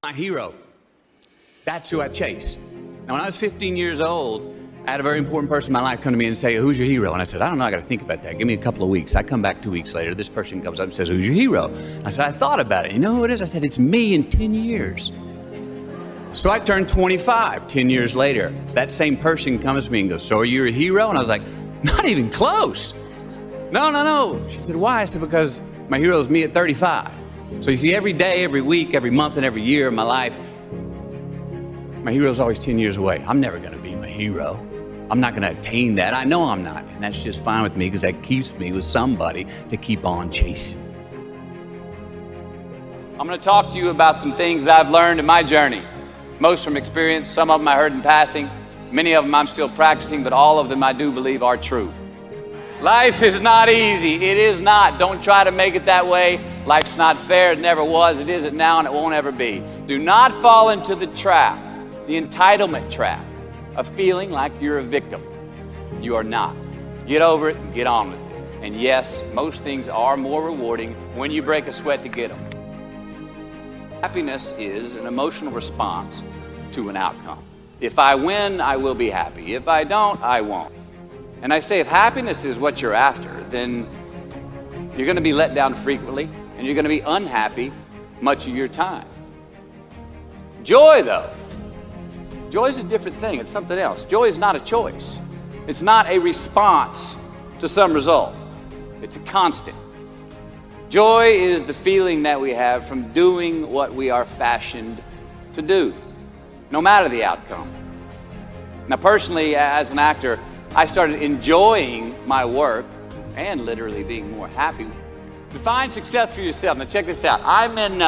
My hero. That's who I chase. Now, when I was 15 years old, I had a very important person in my life come to me and say, who's your hero? And I said, I don't know, I got to think about that. Give me a couple of weeks. I come back 2 weeks later. This person comes up and says, who's your hero? I said, I thought about it. You know who it is? I said, it's me in 10 years. So I turned 25 10 years later. That same person comes to me and goes, so are you a hero? And I was like, not even close. No. She said, why? I said, because my hero is me at 35. So you see, every day, every week, every month, and every year of my life, my hero is always 10 years away. I'm never going to be my hero. I'm not going to attain that. I know I'm not. And that's just fine with me because that keeps me with somebody to keep on chasing. I'm going to talk to you about some things I've learned in my journey. Most from experience, some of them I heard in passing. Many of them I'm still practicing, but all of them I do believe are true. Life is not easy. It is not. Don't try to make it that way. Life's not fair. It never was. It isn't now, and it won't ever be. Do not fall into the trap, the entitlement trap, of feeling like you're a victim. You are not. Get over it and get on with it. And yes, most things are more rewarding when you break a sweat to get them. Happiness is an emotional response to an outcome. If I win, I will be happy. If I don't, I won't. And I say, if happiness is what you're after, then you're going to be let down frequently, and you're going to be unhappy much of your time. Joy, though, joy is a different thing. It's something else. Joy is not a choice. It's not a response to some result. It's a constant. Joy is the feeling that we have from doing what we are fashioned to do, no matter the outcome. Now, personally, as an actor, I started enjoying my work and literally being more happy. Define success for yourself. Now, check this out. I'm in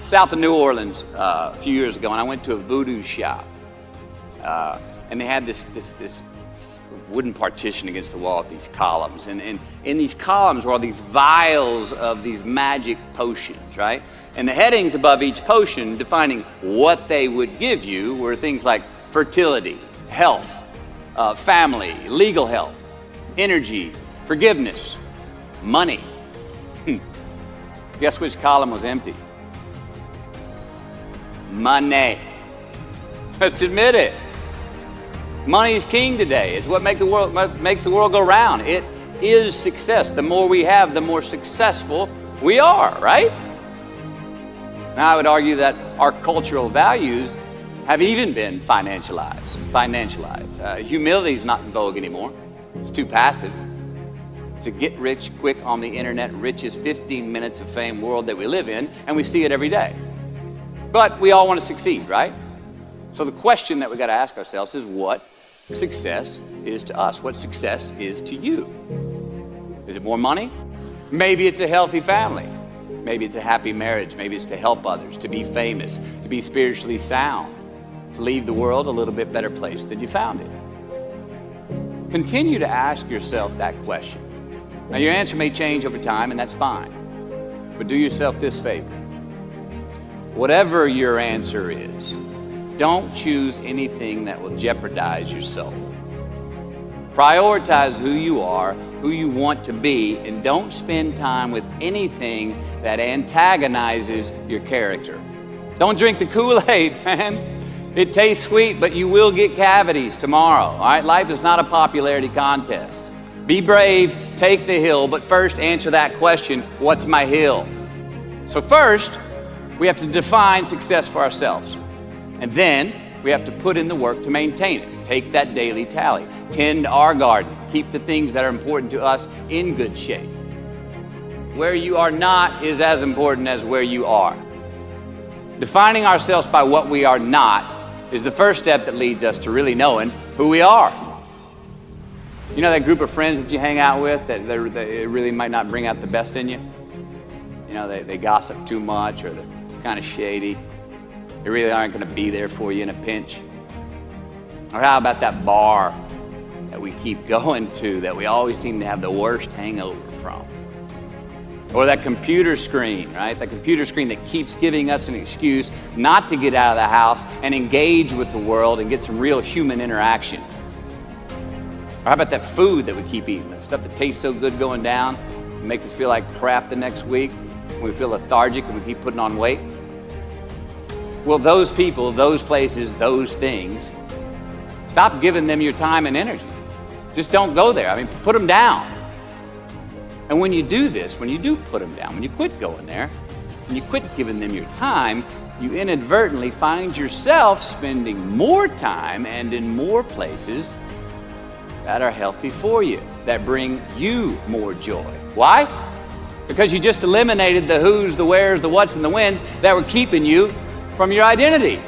south of New Orleans a few years ago, and I went to a voodoo shop. And they had this wooden partition against the wall with these columns. And in these columns were all these vials of these magic potions, right? And the headings above each potion defining what they would give you were things like fertility, health, family, legal help, energy, forgiveness, money. Guess which column was empty? Money. Let's admit it. Money is king today. It's what makes the world go round. It is success. The more we have, the more successful we are, right? Now, I would argue that our cultural values have even been financialized. Humility is not in vogue anymore. It's too passive. It's a get rich quick on the internet, rich is 15 minutes of fame world that we live in, and we see it every day. But we all want to succeed, right? So the question that we got to ask ourselves is what success is to us, what success is to you. Is it more money? Maybe it's a healthy family. Maybe it's a happy marriage. Maybe it's to help others, to be famous, to be spiritually sound, to leave the world a little bit better place than you found it. Continue to ask yourself that question. Now, your answer may change over time, and that's fine. But do yourself this favor. Whatever your answer is, don't choose anything that will jeopardize your soul. Prioritize who you are, who you want to be, and don't spend time with anything that antagonizes your character. Don't drink the Kool-Aid, man. It tastes sweet, but you will get cavities tomorrow, all right? Life is not a popularity contest. Be brave, take the hill, but first answer that question, what's my hill? So first, we have to define success for ourselves. And then we have to put in the work to maintain it. Take that daily tally. Tend our garden. Keep the things that are important to us in good shape. Where you are not is as important as where you are. Defining ourselves by what we are not is the first step that leads us to really knowing who we are. You know that group of friends that you hang out with that they really might not bring out the best in you? You know, they gossip too much, or they're kind of shady. They really aren't going to be there for you in a pinch. Or how about that bar that we keep going to that we always seem to have the worst hangover from? Or that computer screen, right? That computer screen that keeps giving us an excuse not to get out of the house and engage with the world and get some real human interaction. Or how about that food that we keep eating? The stuff that tastes so good going down, it makes us feel like crap the next week. We feel lethargic and we keep putting on weight. Well, those people, those places, those things, stop giving them your time and energy. Just don't go there. I mean, put them down. And when you do this, when you do put them down, when you quit going there, when you quit giving them your time, you inadvertently find yourself spending more time and in more places that are healthy for you, that bring you more joy. Why? Because you just eliminated the who's, the where's, the what's, and the when's that were keeping you from your identity.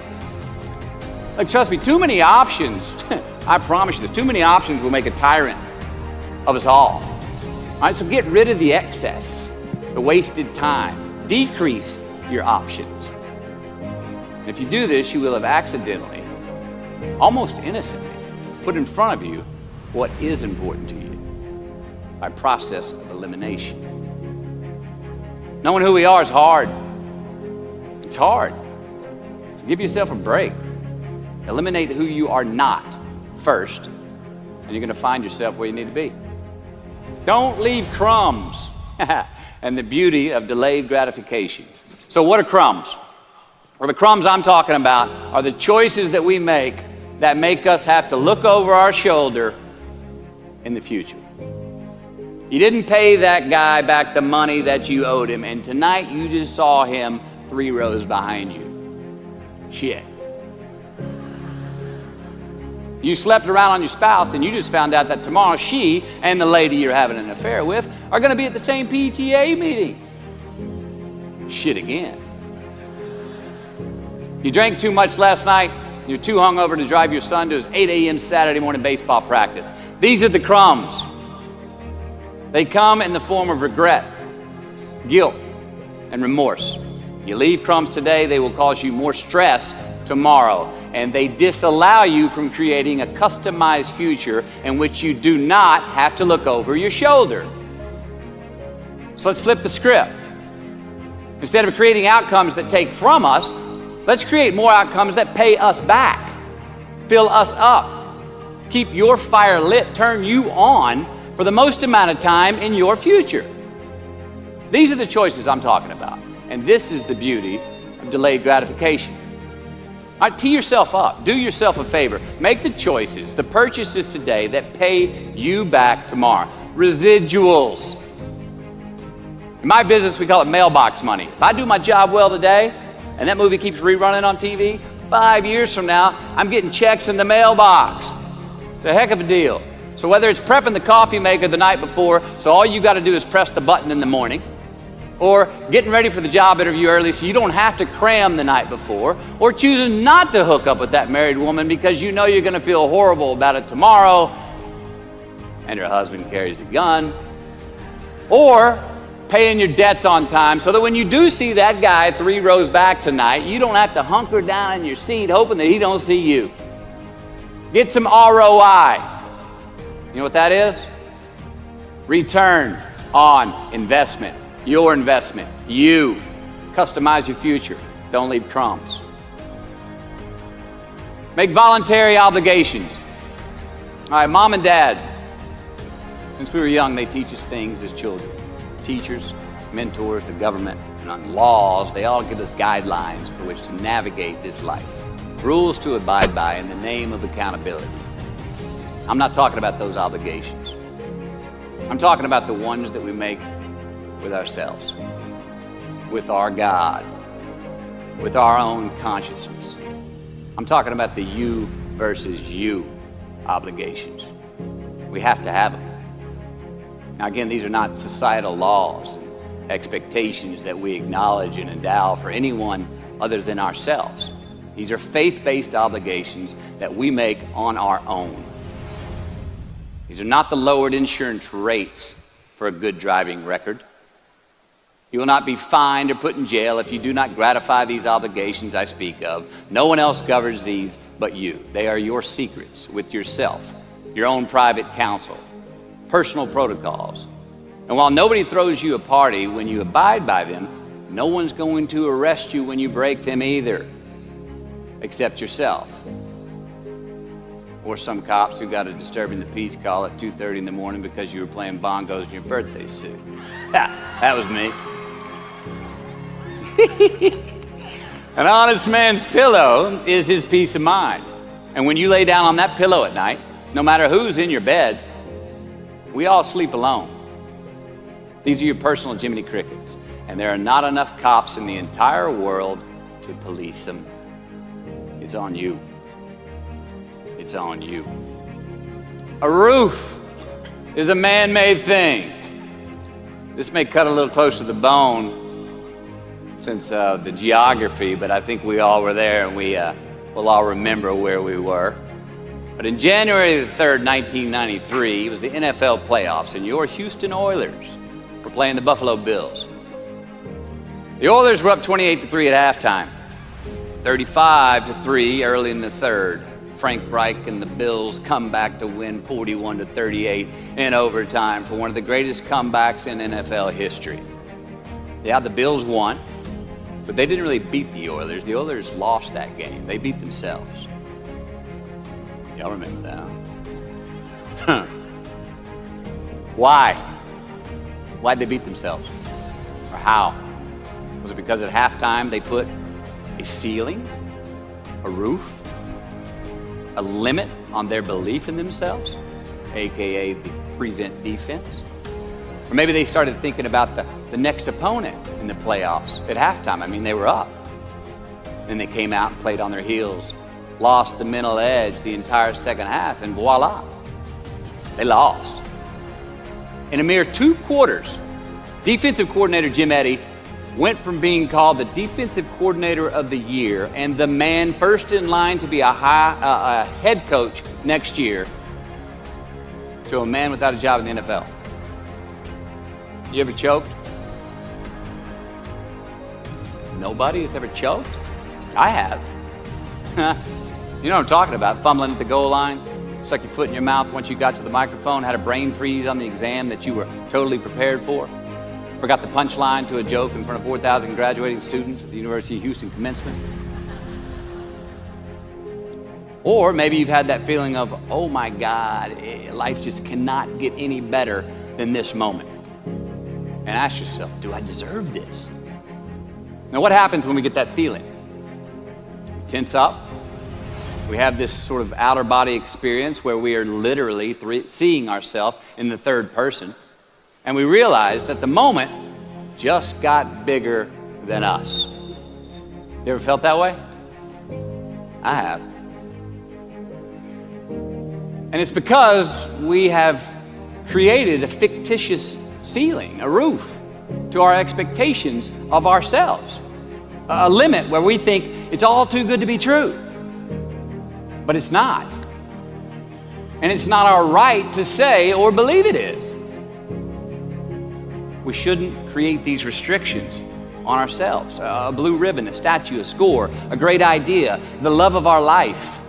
Like, trust me, too many options, I promise you, too many options will make a tyrant of us all. All right, so get rid of the excess, the wasted time. Decrease your options. And if you do this, you will have accidentally, almost innocently, put in front of you what is important to you by process of elimination. Knowing who we are is hard. It's hard. So give yourself a break. Eliminate who you are not first, and you're going to find yourself where you need to be. Don't leave crumbs. And the beauty of delayed gratification. So what are crumbs? Well, the crumbs I'm talking about are the choices that we make that make us have to look over our shoulder in the future. You didn't pay that guy back the money that you owed him, and tonight you just saw him 3 rows behind you. Shit. You slept around on your spouse, and you just found out that tomorrow she and the lady you're having an affair with are going to be at the same PTA meeting. Shit again. You drank too much last night. You're too hungover to drive your son to his 8 a.m. Saturday morning baseball practice. These are the crumbs. They come in the form of regret, guilt, and remorse. You leave crumbs today, they will cause you more stress tomorrow, and they disallow you from creating a customized future in which you do not have to look over your shoulder. So let's flip the script. Instead of creating outcomes that take from us, let's create more outcomes that pay us back, fill us up, keep your fire lit, turn you on for the most amount of time in your future. These are the choices I'm talking about, and this is the beauty of delayed gratification. All right, tee yourself up. Do yourself a favor. Make the choices, the purchases today that pay you back tomorrow. Residuals. In my business, we call it mailbox money. If I do my job well today, and that movie keeps rerunning on TV, 5 years from now, I'm getting checks in the mailbox. It's a heck of a deal. So whether it's prepping the coffee maker the night before, so all you got to do is press the button in the morning, or getting ready for the job interview early so you don't have to cram the night before, or choosing not to hook up with that married woman because you know you're going to feel horrible about it tomorrow, and her husband carries a gun, or paying your debts on time so that when you do see that guy 3 rows back tonight, you don't have to hunker down in your seat hoping that he don't see you. Get some ROI. You know what that is? Return on investment. Your investment. You. Customize your future. Don't leave crumbs. Make voluntary obligations. All right, mom and dad, since we were young, they teach us things as children. Teachers, mentors, the government, and on laws, they all give us guidelines for which to navigate this life. Rules to abide by in the name of accountability. I'm not talking about those obligations. I'm talking about the ones that we make with ourselves, with our God, with our own consciousness. I'm talking about the you versus you obligations. We have to have them. Now again, these are not societal laws and expectations that we acknowledge and endow for anyone other than ourselves. These are faith-based obligations that we make on our own. These are not the lowered insurance rates for a good driving record. You will not be fined or put in jail if you do not gratify these obligations I speak of. No one else governs these but you. They are your secrets with yourself, your own private counsel, personal protocols. And while nobody throws you a party when you abide by them, no one's going to arrest you when you break them either, except yourself. Or some cops who got a disturbing the peace call at 2:30 in the morning because you were playing bongos in your birthday suit. That was me. An honest man's pillow is his peace of mind. And when you lay down on that pillow at night, no matter who's in your bed, we all sleep alone. These are your personal Jiminy Crickets. And there are not enough cops in the entire world to police them. It's on you. It's on you. A roof is a man-made thing. This may cut a little close to the bone since the geography, but I think we all were there and we'll all remember where we were. But in January the 3rd, 1993, it was the NFL playoffs, and your Houston Oilers were playing the Buffalo Bills. The Oilers were up 28-3 at halftime, 35-3 early in the third. Frank Reich and the Bills come back to win 41-38 in overtime for one of the greatest comebacks in NFL history. Yeah, the Bills won, but they didn't really beat the Oilers. The Oilers lost that game. They beat themselves. Y'all remember that? Why? Why'd they beat themselves? Or how? Was it because at halftime they put a ceiling, a roof, a limit on their belief in themselves, aka the prevent defense? Or maybe they started thinking about the next opponent in the playoffs at halftime. I mean, they were up. Then they came out and played on their heels, lost the mental edge the entire second half, and voila, they lost. In a mere 2 quarters, defensive coordinator Jim Eddy went from being called the defensive coordinator of the year and the man first in line to be a head coach next year to a man without a job in the NFL. You ever choked? Nobody has ever choked? I have. You know what I'm talking about, fumbling at the goal line, stuck your foot in your mouth once you got to the microphone, had a brain freeze on the exam that you were totally prepared for. Forgot the punchline to a joke in front of 4,000 graduating students at the University of Houston commencement. Or maybe you've had that feeling of, oh my God, life just cannot get any better than this moment. And ask yourself, do I deserve this? Now what happens when we get that feeling? We tense up. We have this sort of outer body experience where we are literally seeing ourselves in the third person. And we realize that the moment just got bigger than us. You ever felt that way? I have. And it's because we have created a fictitious ceiling, a roof, to our expectations of ourselves. A limit where we think it's all too good to be true. But it's not. And it's not our right to say or believe it is. We shouldn't create these restrictions on ourselves. A blue ribbon, a statue, a score, a great idea, the love of our life,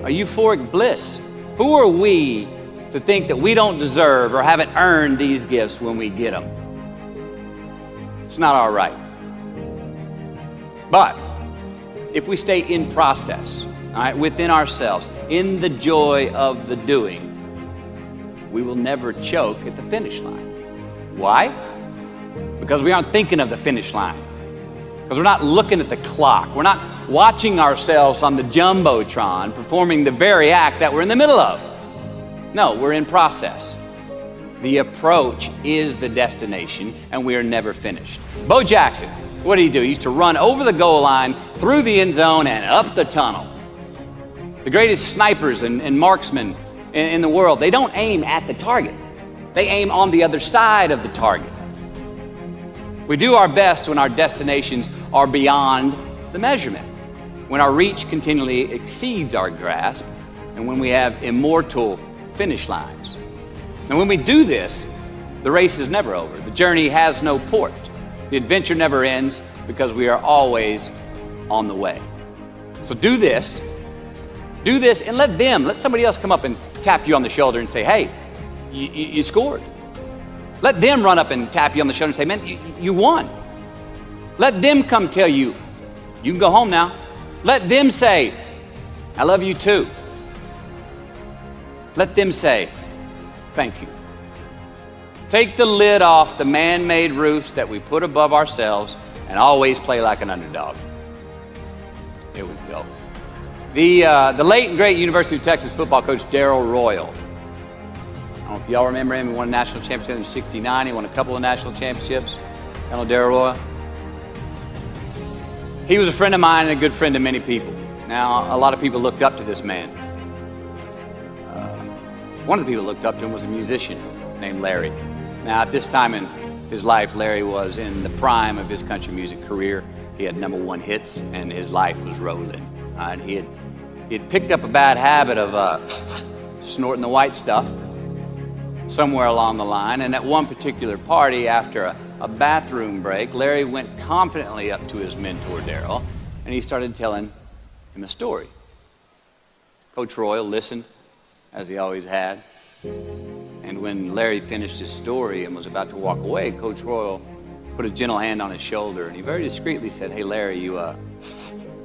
a euphoric bliss. Who are we to think that we don't deserve or haven't earned these gifts when we get them? It's not our right. But if we stay in process, all right, within ourselves, in the joy of the doing, we will never choke at the finish line. Why? Because we aren't thinking of the finish line. Because we're not looking at the clock. We're not watching ourselves on the Jumbotron performing the very act that we're in the middle of. No, we're in process. The approach is the destination, and we are never finished. Bo Jackson, what did he do? He used to run over the goal line, through the end zone, and up the tunnel. The greatest snipers and marksmen in the world, they don't aim at the target. They aim on the other side of the target. We do our best when our destinations are beyond the measurement, when our reach continually exceeds our grasp, and when we have immortal finish lines. And when we do this, the race is never over. The journey has no port. The adventure never ends because we are always on the way. So do this, and let somebody else come up and tap you on the shoulder and say, hey, you scored. Let them run up and tap you on the shoulder and say, man, you won. Let them come tell you, you can go home now. Let them say, I love you too. Let them say, thank you. Take the lid off the man-made roofs that we put above ourselves and always play like an underdog. Here we go. The late and great University of Texas football coach Darrell Royal. I don't know if y'all remember him. He won a national championship in '69. He won a couple of national championships. Y'all know Darrell Royal? He was a friend of mine and a good friend of many people. Now, a lot of people looked up to this man. One of the people who looked up to him was a musician named Larry. Now, at this time in his life, Larry was in the prime of his country music career. He had #1 hits, and his life was rolling. He had picked up a bad habit of snorting the white stuff somewhere along the line, and at one particular party, after a bathroom break, Larry went confidently up to his mentor, Darrell, and he started telling him a story. Coach Royal listened, as he always had, and when Larry finished his story and was about to walk away, Coach Royal put a gentle hand on his shoulder, and he very discreetly said, "Hey, Larry, you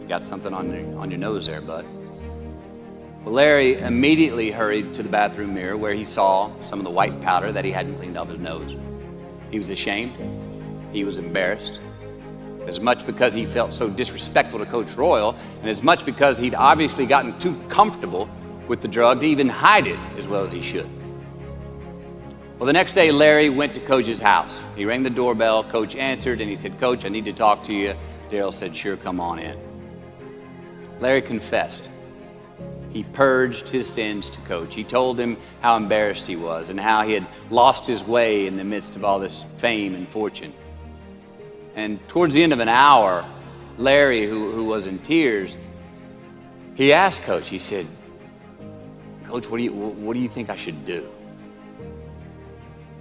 got something on your nose there, bud." Well, Larry immediately hurried to the bathroom mirror where he saw some of the white powder that he hadn't cleaned off his nose. He was ashamed. He was embarrassed, as much because he felt so disrespectful to Coach Royal, and as much because he'd obviously gotten too comfortable with the drug to even hide it as well as he should. Well, the next day, Larry went to Coach's house. He rang the doorbell. Coach answered, and he said, "Coach, I need to talk to you." Darrell said, "Sure, come on in." Larry confessed. He purged his sins to Coach. He told him how embarrassed he was and how he had lost his way in the midst of all this fame and fortune. And towards the end of an hour, Larry, who was in tears, he asked Coach, he said, "Coach, what do you think I should do?"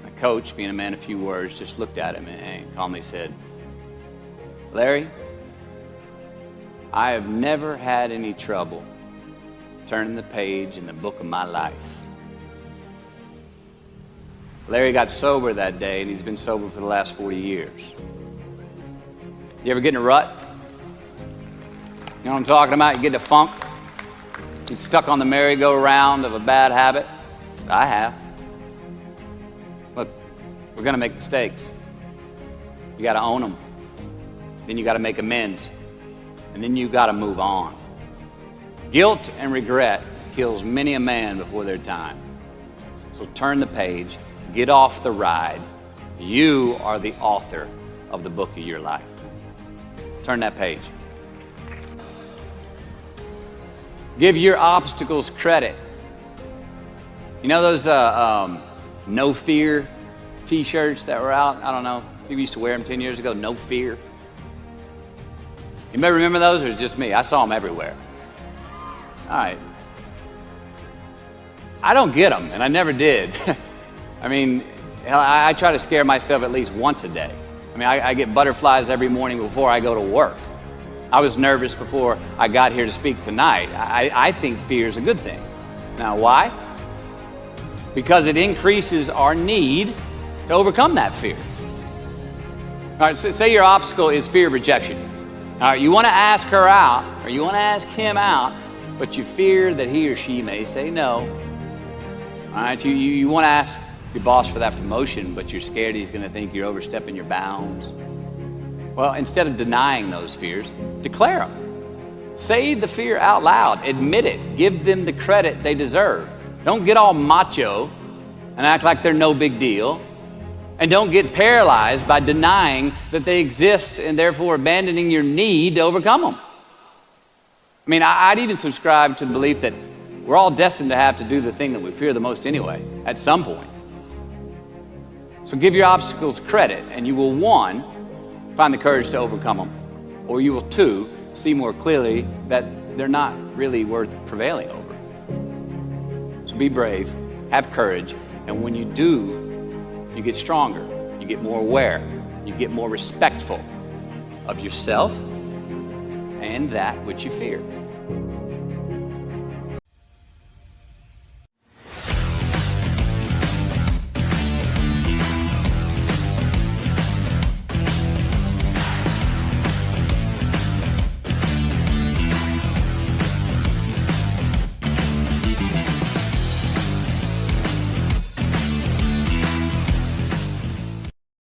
And Coach, being a man of few words, just looked at him and calmly said, "Larry, I have never had any trouble turning the page in the book of my life." Larry got sober that day, and he's been sober for the last 40 years. You ever get in a rut? You know what I'm talking about? You get in a funk? Get stuck on the merry-go-round of a bad habit? I have. Look, we're going to make mistakes. You got to own them. Then you got to make amends. And then you got to move on. Guilt and regret kills many a man before their time. So turn the page, get off the ride. You are the author of the book of your life. Turn that page. Give your obstacles credit. You know those no fear t-shirts that were out? I don't know. People used to wear them 10 years ago. No fear. You may remember those, or it's just me? I saw them everywhere. All right. I don't get them, and I never did. I mean, I try to scare myself at least once a day. I mean, I get butterflies every morning before I go to work. I was nervous before I got here to speak tonight. I think fear is a good thing. Now, why? Because it increases our need to overcome that fear. All right, so say your obstacle is fear of rejection. All right, you want to ask her out, or you want to ask him out, but you fear that he or she may say no. All right, you want to ask your boss for that promotion, but you're scared he's going to think you're overstepping your bounds. Well, instead of denying those fears, declare them. Say the fear out loud. Admit it. Give them the credit they deserve. Don't get all macho and act like they're no big deal. And don't get paralyzed by denying that they exist and therefore abandoning your need to overcome them. I mean, I'd even subscribe to the belief that we're all destined to have to do the thing that we fear the most anyway, at some point. So give your obstacles credit, and you will, 1, find the courage to overcome them, or you will, 2, see more clearly that they're not really worth prevailing over. So be brave, have courage, and when you do, you get stronger, you get more aware, you get more respectful of yourself and that which you fear.